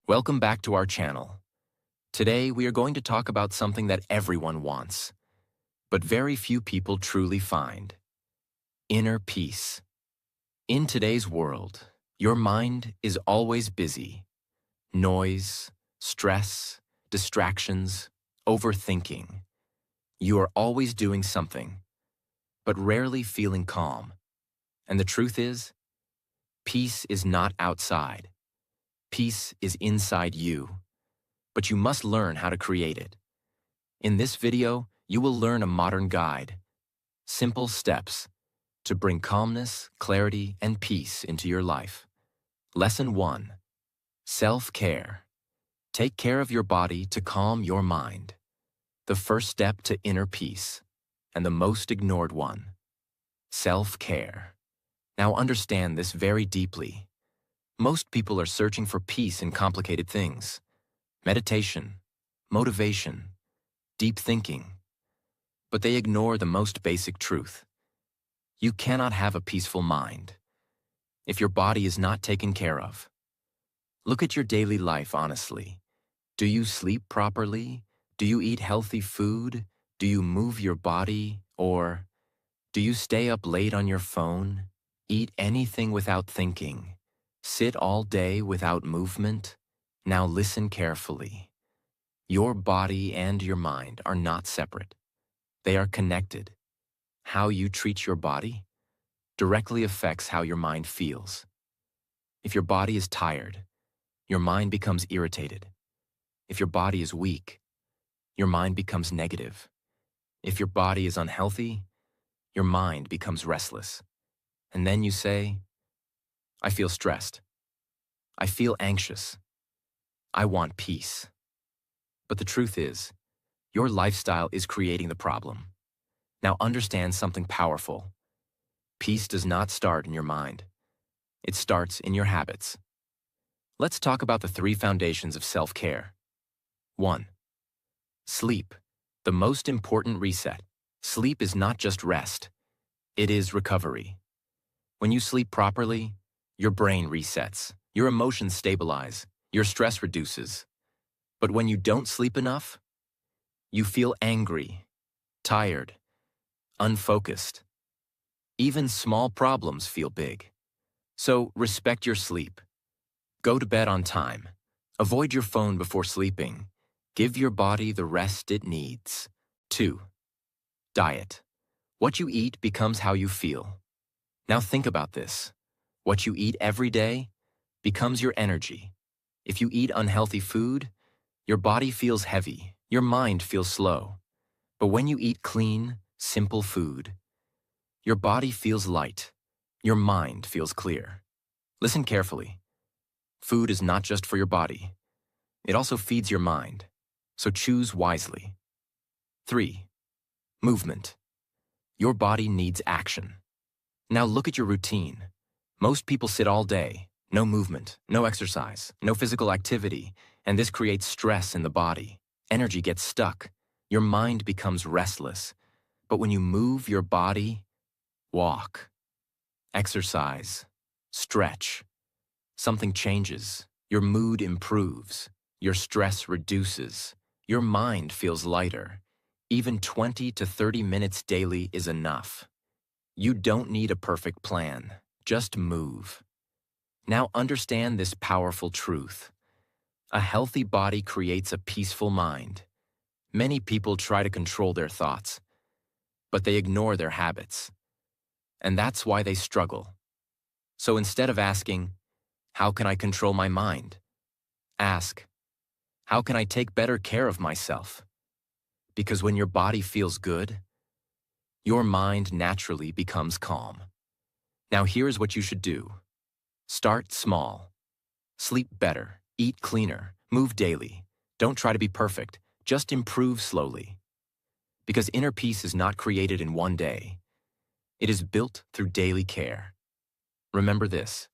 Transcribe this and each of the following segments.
Welcome back to our channel. Today we are going to talk about something that everyone wants, but very few people truly find: inner peace. In today's world, your mind is always busy. Noise, stress, distractions, overthinking. You are always doing something, but rarely feeling calm. And the truth is, peace is not outside. Peace is inside you, but you must learn how to create it. In this video, you will learn a modern guide, simple steps to bring calmness, clarity, and peace into your life. Lesson 1. Self-care. Take care of your body to calm your mind. The first step to inner peace, and the most ignored one. Self-care. Now understand this very deeply. Most people are searching for peace in complicated things: meditation, motivation, deep thinking. But they ignore the most basic truth. You cannot have a peaceful mind if your body is not taken care of. Look at your daily life honestly. Do you sleep properly? Do you eat healthy food? Do you move your body? Or do you stay up late on your phone? Eat anything without thinking? Sit all day without movement? Now listen carefully. Your body and your mind are not separate. They are connected. How you treat your body directly affects how your mind feels. If your body is tired, your mind becomes irritated. If your body is weak, your mind becomes negative. If your body is unhealthy, your mind becomes restless. And then you say, "I feel stressed. I feel anxious. I want peace." But the truth is, your lifestyle is creating the problem. Now understand something powerful. Peace does not start in your mind. It starts in your habits. Let's talk about the 3 foundations of self-care. 1. Sleep, the most important reset. Sleep is not just rest. It is recovery. When you sleep properly, your brain resets, your emotions stabilize, your stress reduces. But when you don't sleep enough, you feel angry, tired, unfocused. Even small problems feel big. So respect your sleep. Go to bed on time. Avoid your phone before sleeping. Give your body the rest it needs. 2. Diet. What you eat becomes how you feel. Now think about this. What you eat every day becomes your energy. If you eat unhealthy food, your body feels heavy, your mind feels slow. But when you eat clean, simple food, your body feels light, your mind feels clear. Listen carefully. Food is not just for your body. It also feeds your mind. So choose wisely. 3. Movement. Your body needs action. Now look at your routine. Most people sit all day, no movement, no exercise, no physical activity, and this creates stress in the body. Energy gets stuck. Your mind becomes restless. But when you move your body, walk, exercise, stretch, something changes. Your mood improves. Your stress reduces. Your mind feels lighter. Even 20 to 30 minutes daily is enough. You don't need a perfect plan. Just move. Now understand this powerful truth. A healthy body creates a peaceful mind. Many people try to control their thoughts, but they ignore their habits. And that's why they struggle. So instead of asking, "How can I control my mind?" ask, "How can I take better care of myself?" Because when your body feels good, your mind naturally becomes calm. Now here's what you should do. Start small. Sleep better, eat cleaner, move daily. Don't try to be perfect, just improve slowly. Because inner peace is not created in one day. It is built through daily care. Remember this: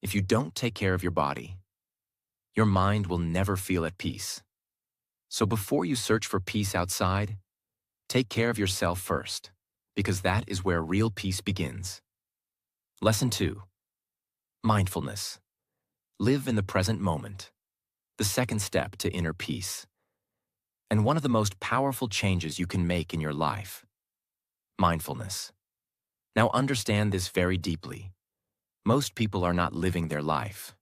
if you don't take care of your body, your mind will never feel at peace. So before you search for peace outside, take care of yourself first, because that is where real peace begins. Lesson 2. Mindfulness. Live in the present moment. the second step to inner peace, and one of the most powerful changes you can make in your life: mindfulness. Now understand this very deeply. Most people are not living their life.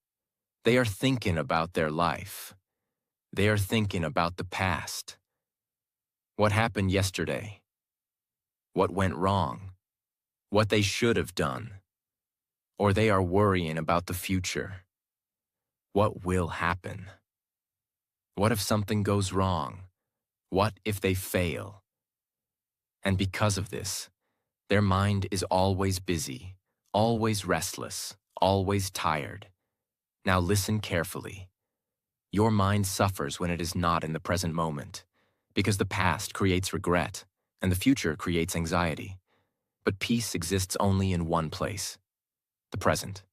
They are thinking about their life. They are thinking about the past. What happened yesterday? What went wrong? What they should have done? Or they are worrying about the future. What will happen? What if something goes wrong? What if they fail? And because of this, their mind is always busy, always restless, always tired. Now listen carefully. Your mind suffers when it is not in the present moment, because the past creates regret, and the future creates anxiety. But peace exists only in one place: the present.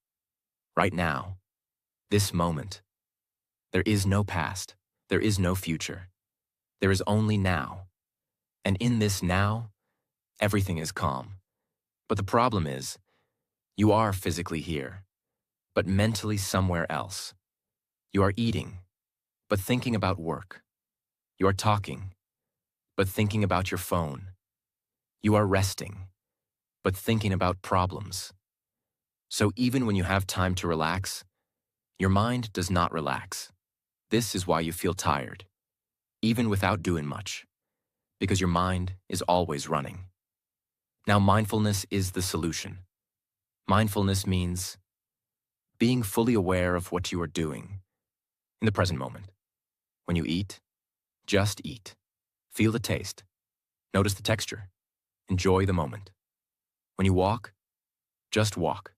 Right now, this moment. There is no past, there is no future. There is only now. And in this now, everything is calm. But the problem is, you are physically here, but mentally somewhere else. You are eating, but thinking about work. You are talking, but thinking about your phone. You are resting, but thinking about problems. So even when you have time to relax, your mind does not relax. This is why you feel tired, even without doing much, because your mind is always running. Now, mindfulness is the solution. Mindfulness means being fully aware of what you are doing in the present moment. When you eat, just eat. Feel the taste. Notice the texture. Enjoy the moment. When you walk, just walk.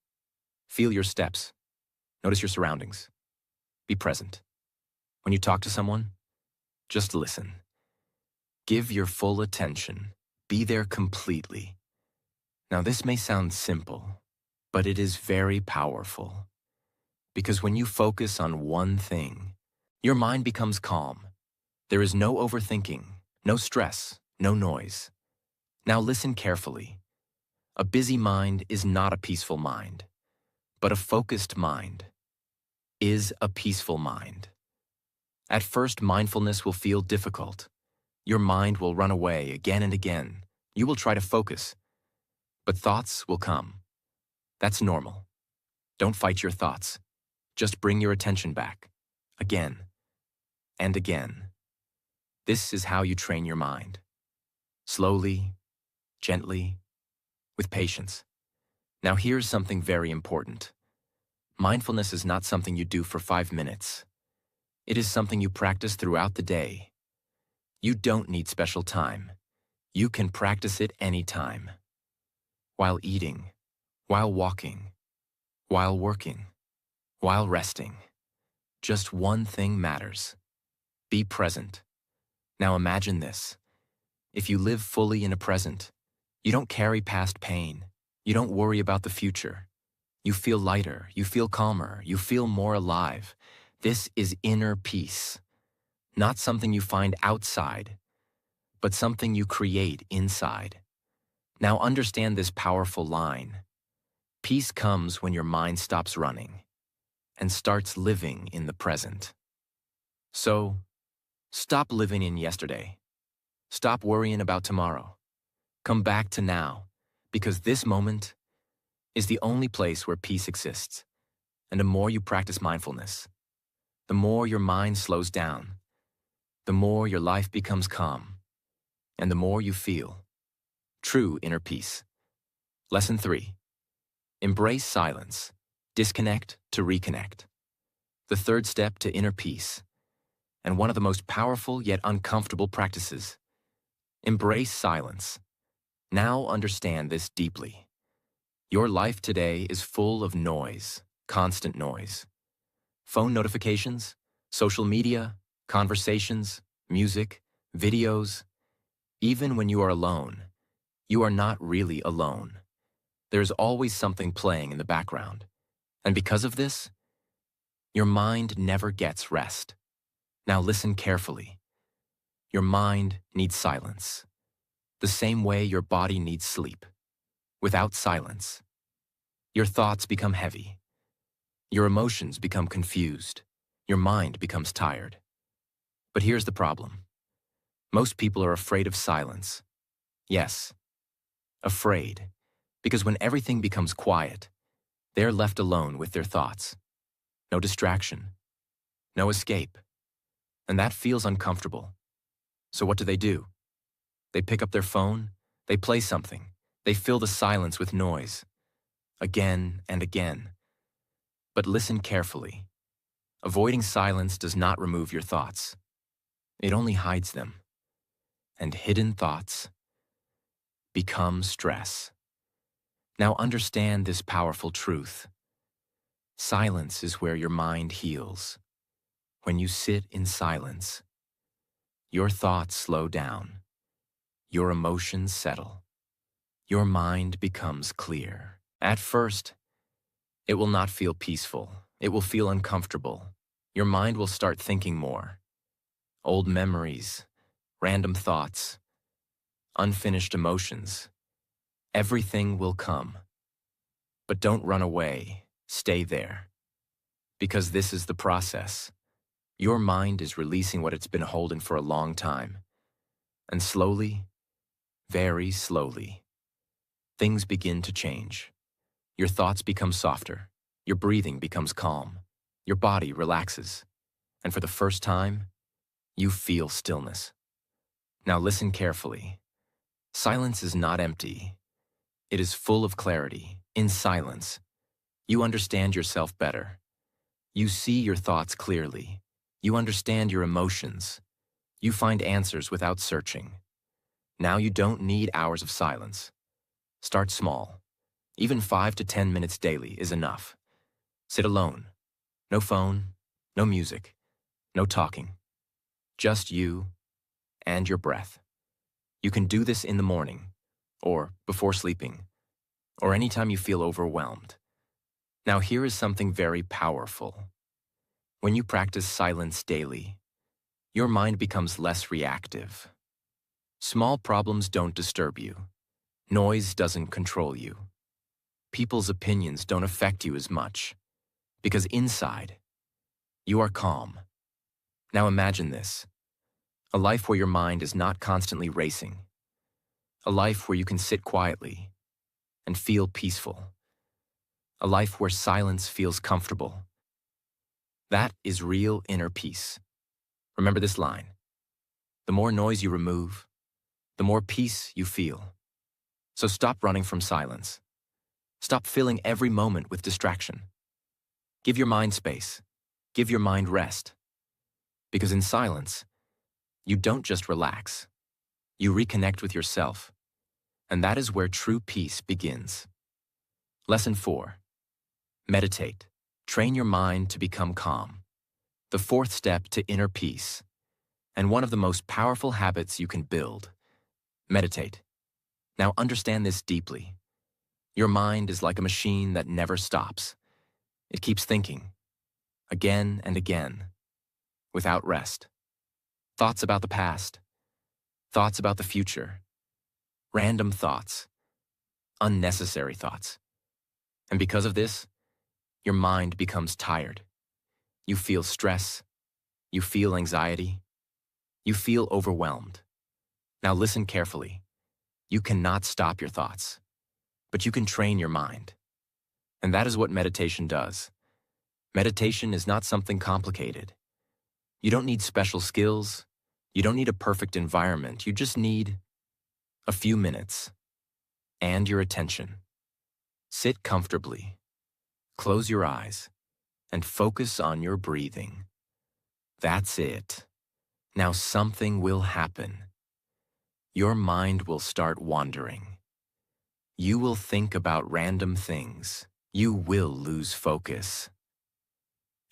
Feel your steps. Notice your surroundings. Be present. When you talk to someone, just listen. Give your full attention. Be there completely. Now, this may sound simple, but it is very powerful. Because when you focus on one thing, your mind becomes calm. There is no overthinking, no stress, no noise. Now listen carefully. A busy mind is not a peaceful mind, but a focused mind is a peaceful mind. At first, mindfulness will feel difficult. Your mind will run away again and again. You will try to focus, but thoughts will come. That's normal. Don't fight your thoughts. Just bring your attention back, again and again. This is how you train your mind. Slowly, gently, with patience. Now here's something very important. Mindfulness is not something you do for 5 minutes. It is something you practice throughout the day. You don't need special time. You can practice it anytime. While eating, while walking, while working, while resting. Just one thing matters. Be present. Now imagine this. If you live fully in a present, you don't carry past pain. You don't worry about the future. You feel lighter, you feel calmer, you feel more alive. This is inner peace. Not something you find outside, but something you create inside. Now understand this powerful line. Peace comes when your mind stops running and starts living in the present. So, stop living in yesterday. Stop worrying about tomorrow. Come back to now, because this moment is the only place where peace exists. And the more you practice mindfulness, the more your mind slows down, the more your life becomes calm, and the more you feel true inner peace. Lesson 3. Embrace silence. Disconnect to reconnect. The third step to inner peace, and one of the most powerful yet uncomfortable practices. Embrace silence. Now understand this deeply. Your life today is full of noise, constant noise. Phone notifications, social media, conversations, music, videos. Even when you are alone, you are not really alone. There is always something playing in the background. And because of this, your mind never gets rest. Now listen carefully. Your mind needs silence, the same way your body needs sleep. Without silence, your thoughts become heavy. Your emotions become confused. your mind becomes tired. But here's the problem. Most people are afraid of silence. Yes, afraid. Because when everything becomes quiet, they're left alone with their thoughts. No distraction, no escape. And that feels uncomfortable. So what do? They pick up their phone, they play something, they fill the silence with noise, again and again. But listen carefully. Avoiding silence does not remove your thoughts. It only hides them. And hidden thoughts become stress. Now understand this powerful truth. Silence is where your mind heals. When you sit in silence, your thoughts slow down. Your emotions settle. Your mind becomes clear. At first, it will not feel peaceful. It will feel uncomfortable. Your mind will start thinking more. Old memories, random thoughts, unfinished emotions. Everything will come. But don't run away. Stay there. Because this is the process. Your mind is releasing what it's been holding for a long time. And slowly, very slowly, things begin to change. Your thoughts become softer. Your breathing becomes calm. Your body relaxes. And for the first time, you feel stillness. Now listen carefully. Silence is not empty. It is full of clarity. In silence, you understand yourself better. You see your thoughts clearly. You understand your emotions. You find answers without searching. Now you don't need hours of silence. Start small. Even 5 to 10 minutes daily is enough. Sit alone. No phone, no music, no talking. Just you and your breath. You can do this in the morning, or before sleeping, or anytime you feel overwhelmed. Now here is something very powerful. When you practice silence daily, your mind becomes less reactive. Small problems don't disturb you. Noise doesn't control you. People's opinions don't affect you as much. Because inside, you are calm. Now imagine this. A life where your mind is not constantly racing. A life where you can sit quietly and feel peaceful. A life where silence feels comfortable. That is real inner peace. Remember this line. The more noise you remove, the more peace you feel. So stop running from silence. Stop filling every moment with distraction. Give your mind space. Give your mind rest. Because in silence, you don't just relax. You reconnect with yourself. And that is where true peace begins. Lesson 4. Meditate. Train your mind to become calm. The fourth step to inner peace, and one of the most powerful habits you can build. Meditate. Now understand this deeply. Your mind is like a machine that never stops. It keeps thinking, again and again, without rest. Thoughts about the past, thoughts about the future, random thoughts, unnecessary thoughts. And because of this, your mind becomes tired. You feel stress, you feel anxiety, you feel overwhelmed. Now listen carefully. You cannot stop your thoughts, but you can train your mind. And that is what meditation does. Meditation is not something complicated. You don't need special skills. You don't need a perfect environment. You just need a few minutes and your attention. Sit comfortably, close your eyes, and focus on your breathing. That's it. Now something will happen. Your mind will start wandering. You will think about random things. You will lose focus.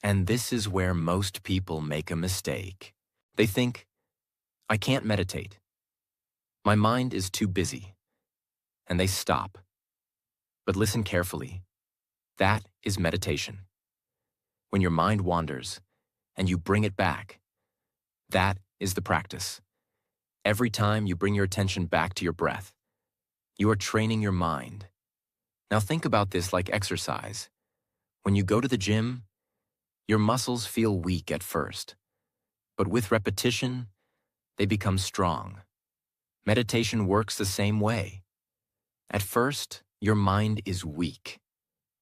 And this is where most people make a mistake. They think, I can't meditate. My mind is too busy. And they stop. But listen carefully. That is meditation. When your mind wanders and you bring it back, that is the practice. Every time you bring your attention back to your breath, you are training your mind. Now think about this like exercise. When you go to the gym, Your muscles feel weak at first, but with repetition, they become strong. Meditation works the same way. At first, your mind is weak.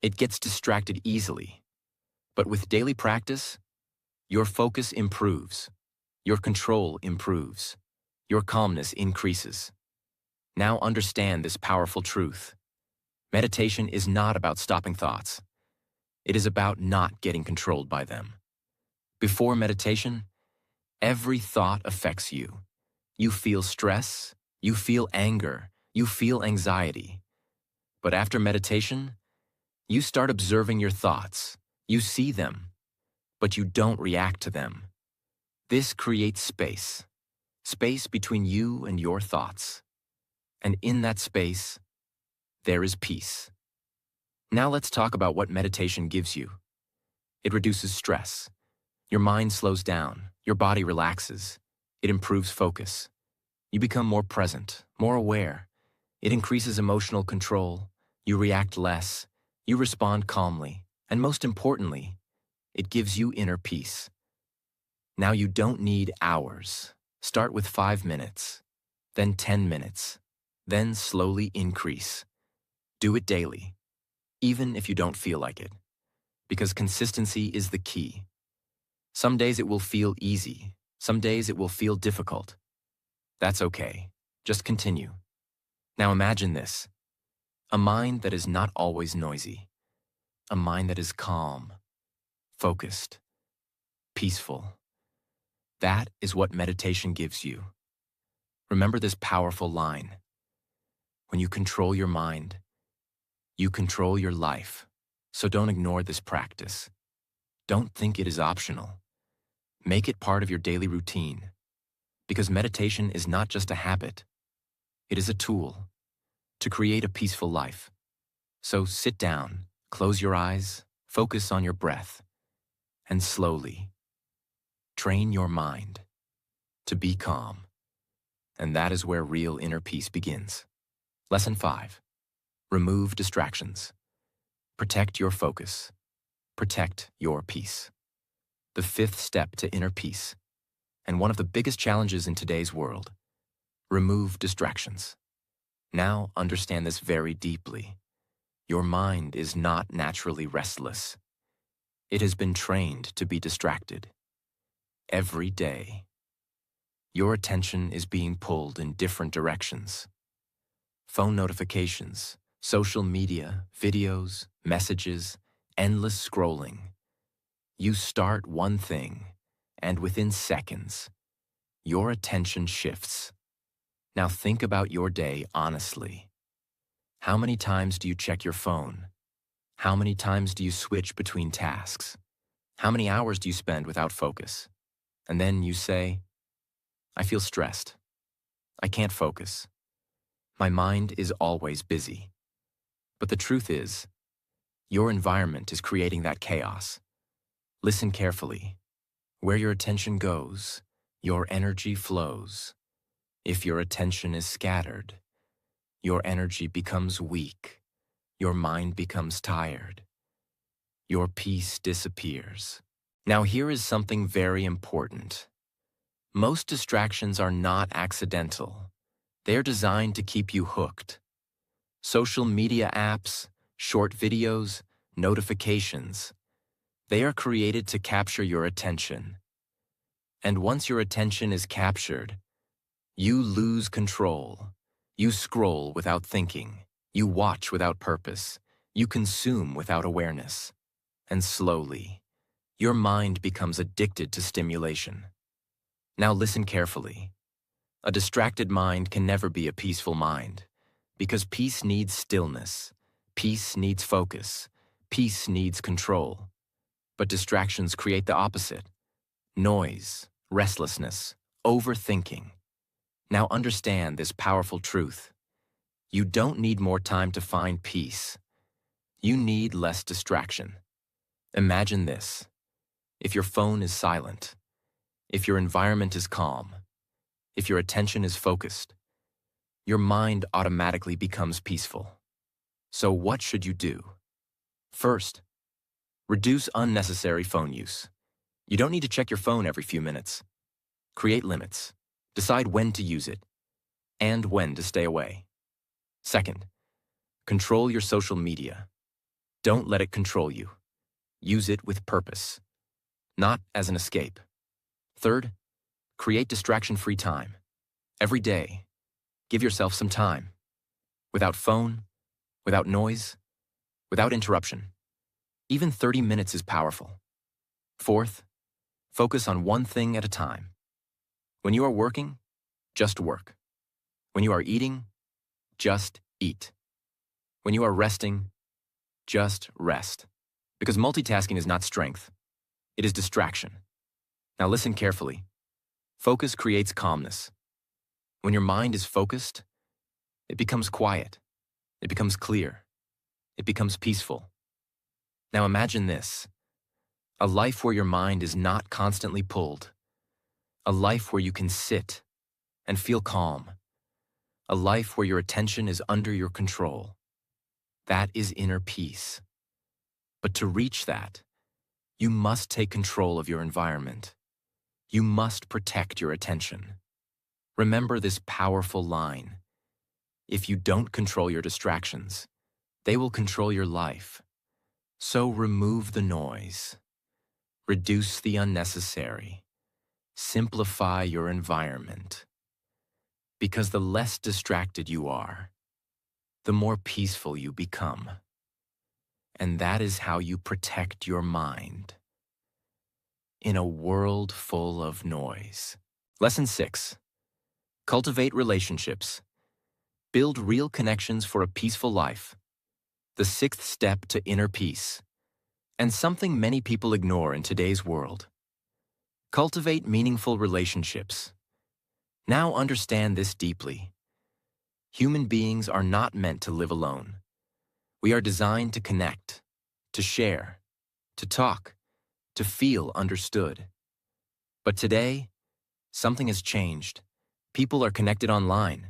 It gets distracted easily. But with daily practice, your focus improves. Your control improves. Your calmness increases. Now understand this powerful truth. Meditation is not about stopping thoughts. It is about not getting controlled by them. Before meditation, every thought affects you. You feel stress, you feel anger, you feel anxiety. But after meditation, you start observing your thoughts. You see them, but you don't react to them. This creates space between you and your thoughts. And in that space, there is peace. Now let's talk about what meditation gives you. It reduces stress. Your mind slows down. Your body relaxes. It improves focus. You become more present, more aware. It increases emotional control. You react less. You respond calmly. And most importantly, it gives you inner peace. Now you don't need hours. Start with 5 minutes, then 10 minutes, then slowly increase. Do it daily, even if you don't feel like it, because consistency is the key. Some days it will feel easy. Some days it will feel difficult. That's okay. Just continue. Now imagine this: a mind that is not always noisy, a mind that is calm, focused, peaceful. That is what meditation gives you. Remember this powerful line: when you control your mind, you control your life. So don't ignore this practice. Don't think it is optional. Make it part of your daily routine. Because meditation is not just a habit. It is a tool to create a peaceful life. So sit down, close your eyes, focus on your breath, and slowly train your mind to be calm. And that is where real inner peace begins. Lesson 5. Remove distractions. Protect your focus. Protect your peace. The 5th step to inner peace, and one of the biggest challenges in today's world: remove distractions. Now understand this very deeply. Your mind is not naturally restless. It has been trained to be distracted. Every day, your attention is being pulled in different directions. Phone notifications, social media, videos, messages, endless scrolling. You start one thing, and within seconds, your attention shifts. Now think about your day honestly. How many times do you check your phone? How many times do you switch between tasks? How many hours do you spend without focus? And then you say, I feel stressed. I can't focus. My mind is always busy. But the truth is, your environment is creating that chaos. Listen carefully. Where your attention goes, your energy flows. If your attention is scattered, your energy becomes weak. Your mind becomes tired. Your peace disappears. Now here is something very important. Most distractions are not accidental. They are designed to keep you hooked. Social media apps, short videos, notifications. They are created to capture your attention. And once your attention is captured, you lose control. You scroll without thinking. You watch without purpose. You consume without awareness. And slowly, your mind becomes addicted to stimulation. Now listen carefully. A distracted mind can never be a peaceful mind, because peace needs stillness. Peace needs focus. Peace needs control. But distractions create the opposite: noise, restlessness, overthinking. Now understand this powerful truth. You don't need more time to find peace. You need less distraction. Imagine this: if your phone is silent, if your environment is calm, if your attention is focused, your mind automatically becomes peaceful. So what should you do? First, Reduce unnecessary phone use. You don't need to check your phone every few minutes. Create limits. Decide when to use it and when to stay away. Second, control your social media. Don't let it control you. Use it with purpose, not as an escape. Third, create distraction-free time. Every day, give yourself some time. Without phone, without noise, without interruption. Even 30 minutes is powerful. Fourth, focus on one thing at a time. When you are working, just work. When you are eating, just eat. When you are resting, just rest. Because multitasking is not strength. It is distraction. Now listen carefully. Focus creates calmness. When your mind is focused, it becomes quiet. It becomes clear. It becomes peaceful. Now imagine this. A life where your mind is not constantly pulled. A life where you can sit and feel calm. A life where your attention is under your control. That is inner peace. But to reach that, you must take control of your environment. You must protect your attention. Remember this powerful line. If you don't control your distractions, they will control your life. So remove the noise. Reduce the unnecessary. Simplify your environment. Because the less distracted you are, the more peaceful you become. And that is how you protect your mind in a world full of noise. Lesson 6. Cultivate relationships. Build real connections for a peaceful life. The sixth step to inner peace. And something many people ignore in today's world. Cultivate meaningful relationships. Now understand this deeply. Human beings are not meant to live alone. We are designed to connect, to share, to talk, to feel understood. But today, something has changed. People are connected online,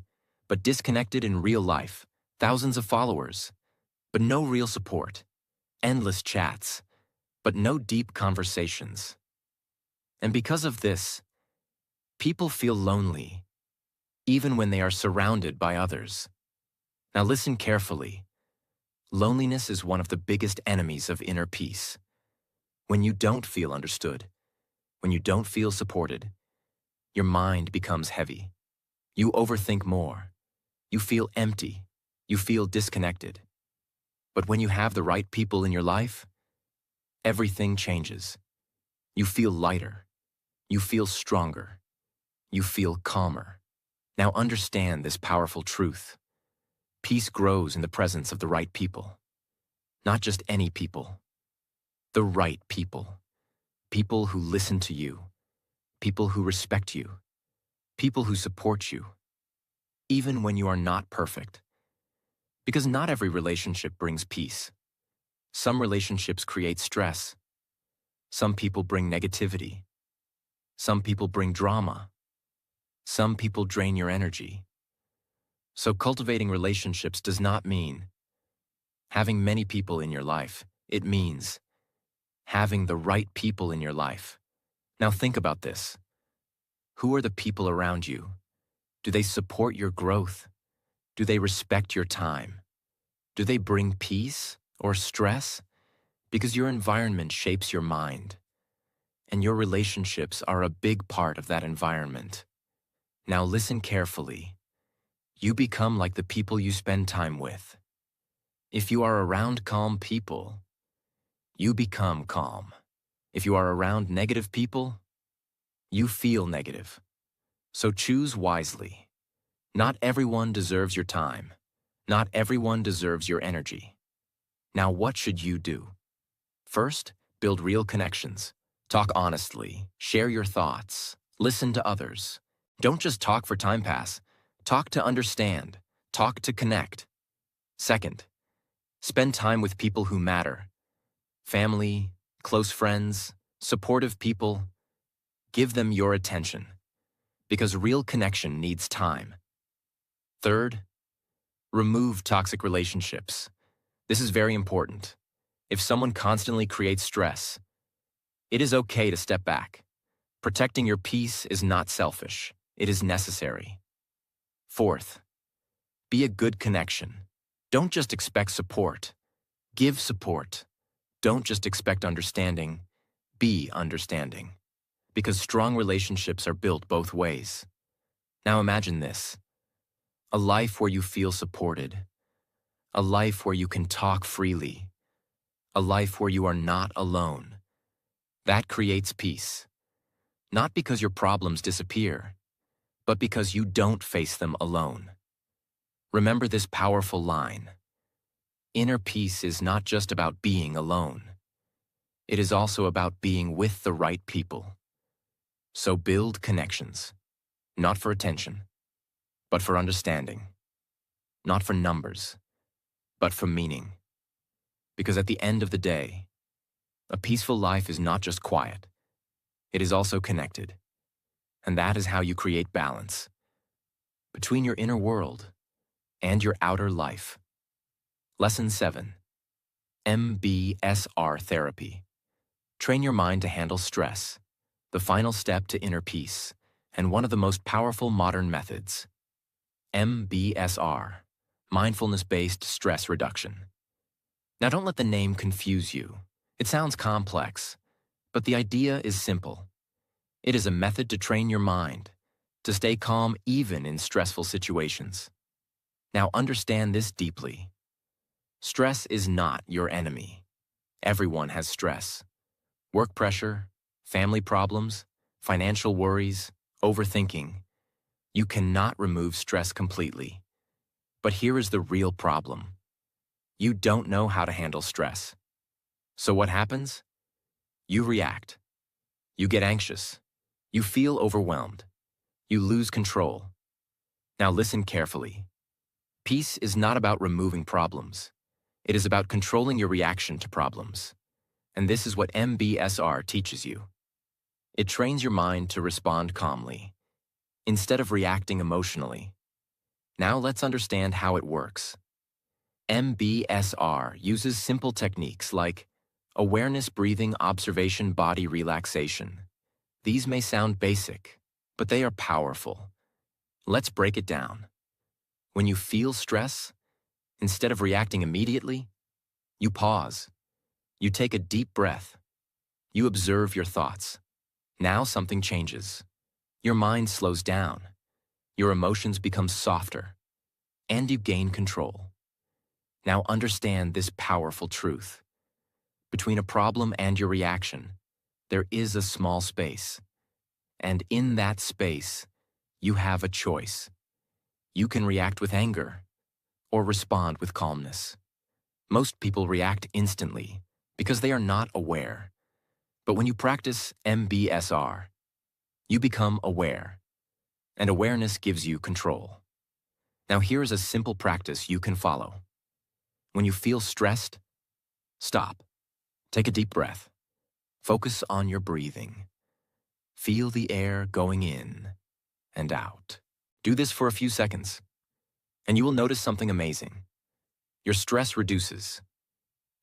but disconnected in real life. Thousands of followers, but no real support. Endless chats, but no deep conversations. And because of this, people feel lonely, even when they are surrounded by others. Now listen carefully. Loneliness is one of the biggest enemies of inner peace. When you don't feel understood, when you don't feel supported, your mind becomes heavy. You overthink more. You feel empty. You feel disconnected. But when you have the right people in your life, everything changes. You feel lighter. You feel stronger. You feel calmer. Now understand this powerful truth. Peace grows in the presence of the right people. Not just any people. The right people. People who listen to you. People who respect you. People who support you. Even when you are not perfect. Because not every relationship brings peace. Some relationships create stress. Some people bring negativity. Some people bring drama. Some people drain your energy. So cultivating relationships does not mean having many people in your life. It means having the right people in your life. Now think about this. Who are the people around you? Do they support your growth? Do they respect your time? Do they bring peace or stress? Because your environment shapes your mind, and your relationships are a big part of that environment. Now listen carefully. You become like the people you spend time with. If you are around calm people, you become calm. If you are around negative people, you feel negative. So choose wisely. Not everyone deserves your time. Not everyone deserves your energy. Now what should you do? First, build real connections. Talk honestly. Share your thoughts. Listen to others. Don't just talk for time pass. Talk to understand. Talk to connect. Second, spend time with people who matter. Family, close friends, supportive people. Give them your attention. Because real connection needs time. Third, remove toxic relationships. This is very important. If someone constantly creates stress, it is okay to step back. Protecting your peace is not selfish. It is necessary. Fourth, be a good connection. Don't just expect support. Give support. Don't just expect understanding. Be understanding. Because strong relationships are built both ways. Now imagine this: a life where you feel supported, a life where you can talk freely, a life where you are not alone. That creates peace. Not because your problems disappear, but because you don't face them alone. Remember this powerful line: inner peace is not just about being alone. It is also about being with the right people. So build connections, not for attention, but for understanding. Not for numbers, but for meaning. Because at the end of the day, a peaceful life is not just quiet. It is also connected. And that is how you create balance between your inner world and your outer life. Lesson 7. MBSR Therapy. Train your mind to handle stress, the final step to inner peace, and one of the most powerful modern methods. MBSR, Mindfulness-Based Stress Reduction. Now don't let the name confuse you. It sounds complex, but the idea is simple. It is a method to train your mind to stay calm even in stressful situations. Now understand this deeply. Stress is not your enemy. Everyone has stress. Work pressure, family problems, financial worries, overthinking. You cannot remove stress completely. But here is the real problem. You don't know how to handle stress. So what happens? You react. You get anxious. You feel overwhelmed. You lose control. Now listen carefully. Peace is not about removing problems. It is about controlling your reaction to problems. And this is what MBSR teaches you. It trains your mind to respond calmly, instead of reacting emotionally. Now let's understand how it works. MBSR uses simple techniques like awareness, breathing, observation, body relaxation. These may sound basic, but they are powerful. Let's break it down. When you feel stress, instead of reacting immediately, you pause. You take a deep breath. You observe your thoughts. Now something changes. Your mind slows down. Your emotions become softer. And you gain control. Now understand this powerful truth. Between a problem and your reaction, there is a small space. And in that space, you have a choice. You can react with anger or respond with calmness. Most people react instantly because they are not aware. But when you practice MBSR, you become aware, and awareness gives you control. Now here is a simple practice you can follow. When you feel stressed, stop. Take a deep breath. Focus on your breathing. Feel the air going in and out. Do this for a few seconds, and you will notice something amazing. Your stress reduces.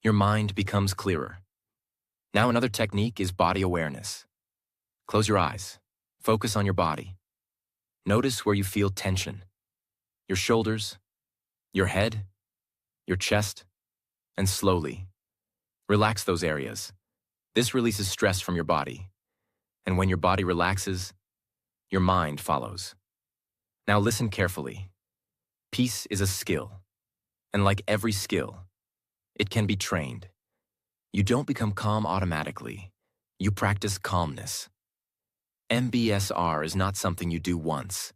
Your mind becomes clearer. Now another technique is body awareness. Close your eyes. Focus on your body. Notice where you feel tension. Your shoulders, your head, your chest, and slowly relax those areas. This releases stress from your body. And when your body relaxes, your mind follows. Now listen carefully. Peace is a skill. And like every skill, it can be trained. You don't become calm automatically. You practice calmness. MBSR is not something you do once.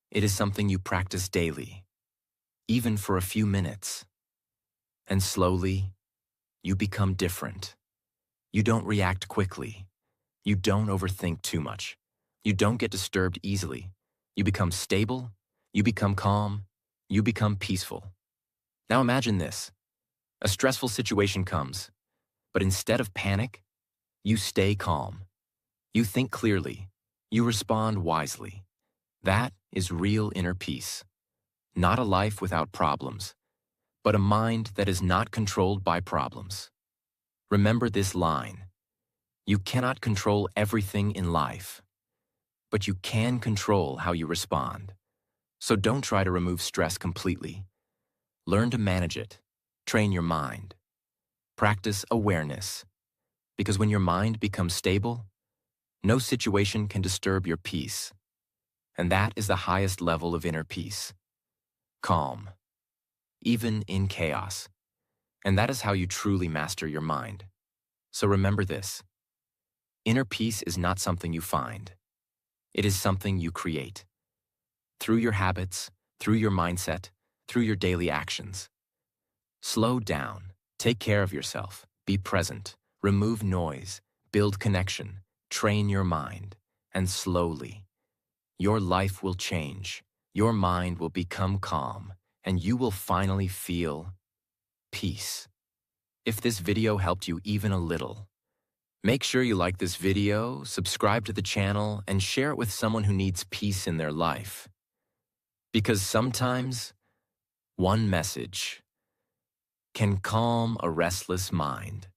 It is something you practice daily, even for a few minutes. And slowly, you become different. You don't react quickly. You don't overthink too much. You don't get disturbed easily. You become stable. You become calm. You become peaceful. Now imagine this. A stressful situation comes, but instead of panic, you stay calm. You think clearly. You respond wisely. That is real inner peace. Not a life without problems, but a mind that is not controlled by problems. Remember this line: you cannot control everything in life, but you can control how you respond. So don't try to remove stress completely. Learn to manage it. Train your mind. Practice awareness. Because when your mind becomes stable, no situation can disturb your peace. And that is the highest level of inner peace. Calm, even in chaos. And that is how you truly master your mind. So remember this: inner peace is not something you find. It is something you create. Through your habits, through your mindset, through your daily actions. Slow down, take care of yourself, be present, remove noise, build connection, train your mind, and slowly, your life will change, your mind will become calm, and you will finally feel peace. If this video helped you even a little, make sure you like this video, subscribe to the channel, and share it with someone who needs peace in their life. Because sometimes, one message can calm a restless mind.